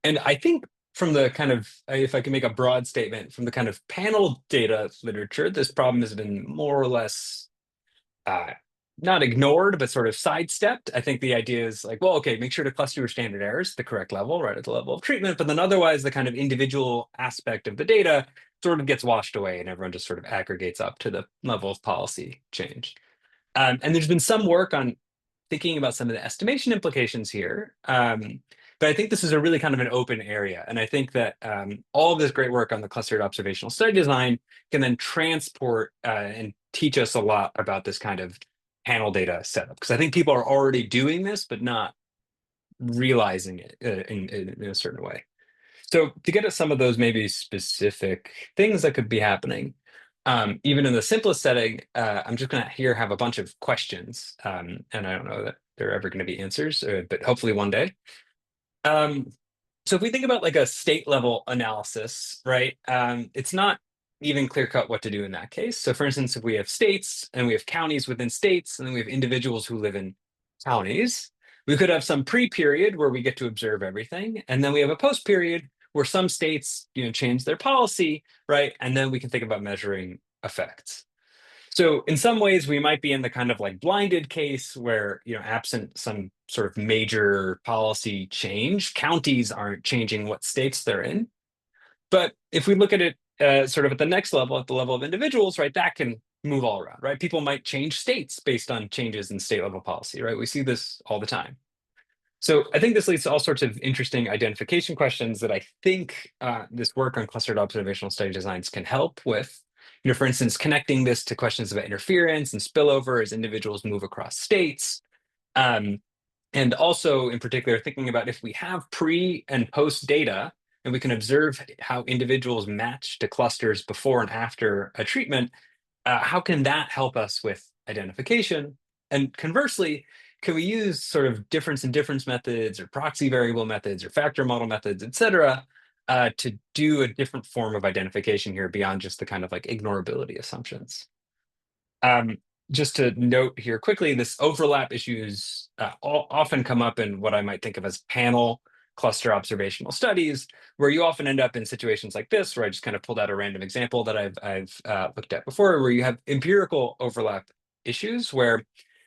I think from the kind of, if I can make a broad statement, from the kind of panel data literature, this problem has been more or less not ignored, but sort of sidestepped. I think the idea is like, well, okay, make sure to cluster your standard errors at the correct level, right at the level of treatment, but then otherwise the kind of individual aspect of the data sort of gets washed away and everyone just sort of aggregates up to the level of policy change. And there's been some work on thinking about some of the estimation implications here. But I think this is a really kind of an open area. And I think that all of this great work on the clustered observational study design can then transport and teach us a lot about this kind of panel data setup. Because I think people are already doing this, but not realizing it in a certain way. So to get at some of those maybe specific things that could be happening, even in the simplest setting, I'm just going to have a bunch of questions. And I don't know that there are ever going to be answers, but hopefully one day. So if we think about like a state level analysis, right, it's not even clear cut what to do in that case. So for instance, if we have states and we have counties within states, and then we have individuals who live in counties, we could have some pre-period where we get to observe everything. And then we have a post-period where some states change their policy, right? And then we can think about measuring effects. So in some ways, we might be in the kind of like blinded case where, absent some sort of major policy change, counties aren't changing what states they're in. But if we look at it sort of at the next level, at the level of individuals, right, that can move all around, right? People might change states based on changes in state level policy, right? We see this all the time. So I think this leads to all sorts of interesting identification questions that I think this work on clustered observational study designs can help with. For instance, connecting this to questions about interference and spillover as individuals move across states. And also, in particular, thinking about if we have pre and post data, and we can observe how individuals match to clusters before and after a treatment, how can that help us with identification? And conversely, can we use sort of difference in difference methods or proxy variable methods or factor model methods, et cetera, to do a different form of identification here beyond just the kind of like ignorability assumptions? Just to note here quickly, this overlap issues often come up in what I might think of as panel cluster observational studies, where you often end up in situations like this, where I just kind of pulled out a random example that I've looked at before, where you have empirical overlap issues where,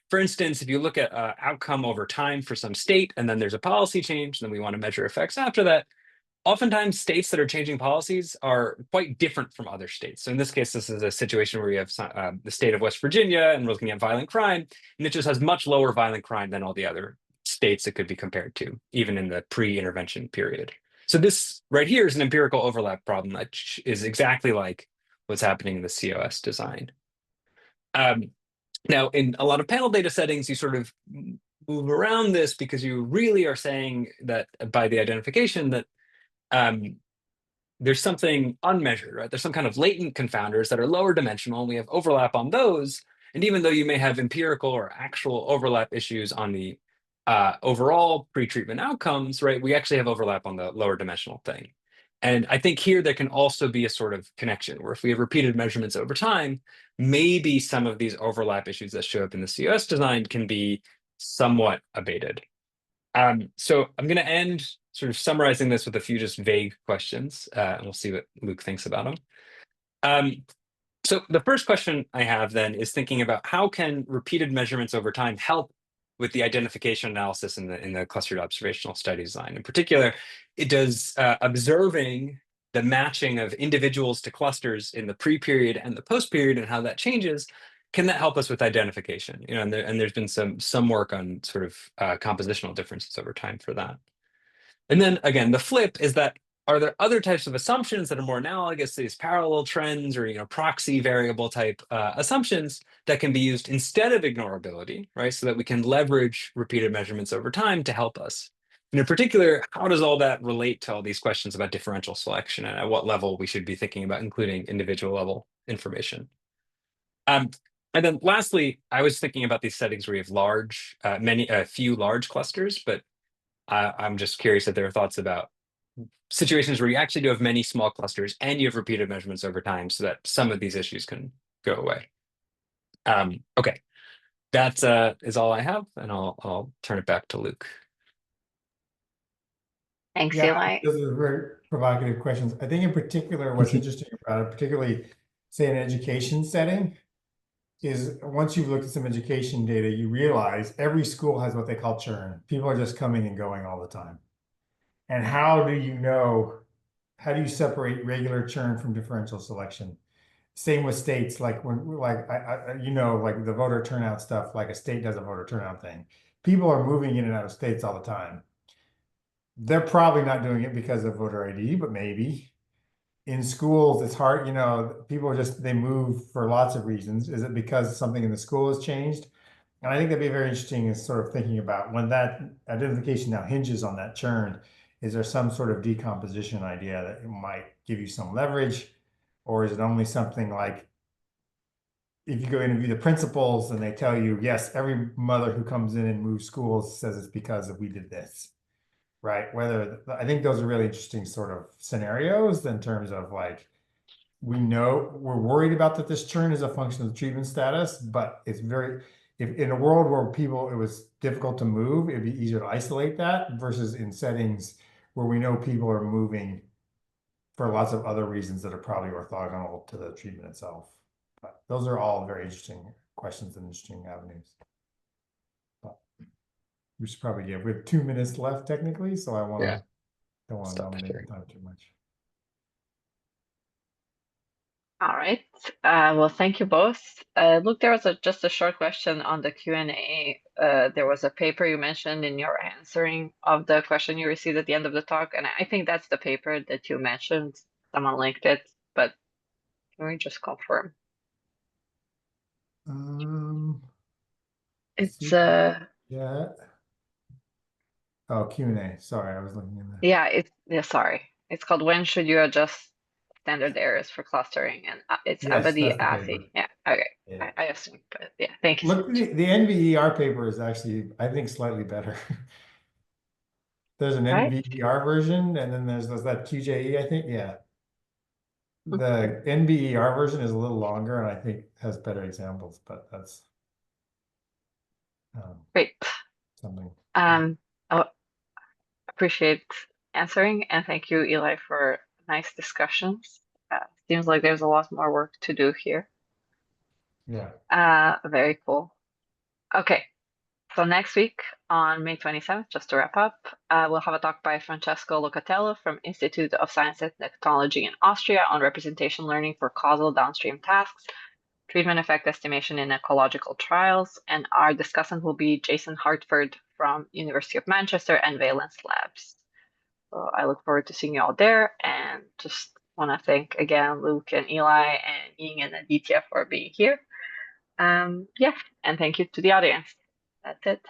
for instance, if you look at outcome over time for some state, and then there's a policy change, and then we want to measure effects after that, oftentimes states that are changing policies are quite different from other states. So in this case, this is a situation where you have the state of West Virginia, and we're looking at violent crime, and it just has much lower violent crime than all the other states it could be compared to, even in the pre-intervention period. So this right here is an empirical overlap problem that is exactly like what's happening in the COS design. Now, in a lot of panel data settings, you sort of move around this because you really are saying that by the identification that there's something unmeasured, right? There's some kind of latent confounders that are lower dimensional, and we have overlap on those. And even though you may have empirical or actual overlap issues on the overall pretreatment outcomes, right, we actually have overlap on the lower dimensional thing. And I think here there can also be a sort of connection where if we have repeated measurements over time, maybe some of these overlap issues that show up in the COS design can be somewhat abated. So I'm going to end sort of summarizing this with a few just vague questions, and we'll see what Luke thinks about them. So the first question I have then is thinking about how can repeated measurements over time help with the identification analysis in the clustered observational study design. In particular, it does observing the matching of individuals to clusters in the pre-period and the post-period and how that changes. Can that help us with identification? You know, and there's been some work on sort of compositional differences over time for that. And then again, the flip is that are there other types of assumptions that are more analogous to these parallel trends or proxy variable type assumptions that can be used instead of ignorability, right? So that we can leverage repeated measurements over time to help us. And in particular, how does all that relate to all these questions about differential selection and at what level we should be thinking about including individual level information? And then lastly, I was thinking about these settings where you have a few large clusters, but I'm just curious if there are thoughts about situations where you actually do have many small clusters and you have repeated measurements over time so that some of these issues can go away. Okay, that is all I have, and I'll turn it back to Luke. Thanks, Yeah, Eli. those are very provocative questions. I think in particular, what's interesting about it, particularly say in an education setting, is once you've looked at some education data, you realize every school has what they call churn. People are just coming and going all the time. And how do you separate regular churn from differential selection? Same with states, like like the voter turnout stuff, like a state does a voter turnout thing. People are moving in and out of states all the time. They're probably not doing it because of voter ID, but maybe. In schools, it's hard, people are they move for lots of reasons. Is it because something in the school has changed? And I think that'd be very interesting is sort of thinking about when that identification now hinges on that churn, is there some sort of decomposition idea that it might give you some leverage? Or is it only something like if you go interview the principals and they tell you, yes, every mother who comes in and moves schools says it's because we did this. Right? I think those are really interesting sort of scenarios in terms of like, we're worried about that this churn is a function of the treatment status, but it's if in a world where it was difficult to move, it'd be easier to isolate that versus in settings where we know people are moving for lots of other reasons that are probably orthogonal to the treatment itself. But those are all very interesting questions and interesting avenues. We should probably we have 2 minutes left technically, so I don't want to dominate the time too much. All right. Well, thank you both. Look, there was just a short question on the Q&A. There was a paper you mentioned in your answering of the question you received at the end of the talk, and I think that's the paper that you mentioned. Someone linked it, but can we just confirm? It's yeah. Oh, Q&A. Sorry, I was looking in there. Yeah, sorry. It's called When Should You Adjust Standard Errors for Clustering, and it's Abadi Afi. Yeah, okay. Yeah. I assume, but yeah, thank you. Look, the NVER paper is actually, I think, slightly better. There's an NVER version, and then there's that QJE, I think. Yeah. The NVER version is a little longer, and I think has better examples, but that's great. Something. I appreciate answering, and thank you, Eli, for nice discussions. Seems like there's a lot more work to do here. Yeah. Very cool. Okay. So next week on May 27th, just to wrap up, we'll have a talk by Francesco Locatello from Institute of Science and Technology in Austria on representation learning for causal downstream tasks, treatment effect estimation in ecological trials, and our discussant will be Jason Hartford from University of Manchester and Valence Labs. So I look forward to seeing you all there, and just want to thank again Luke and Eli and Ying and Aditya for being here. Yeah, and thank you to the audience. That's it.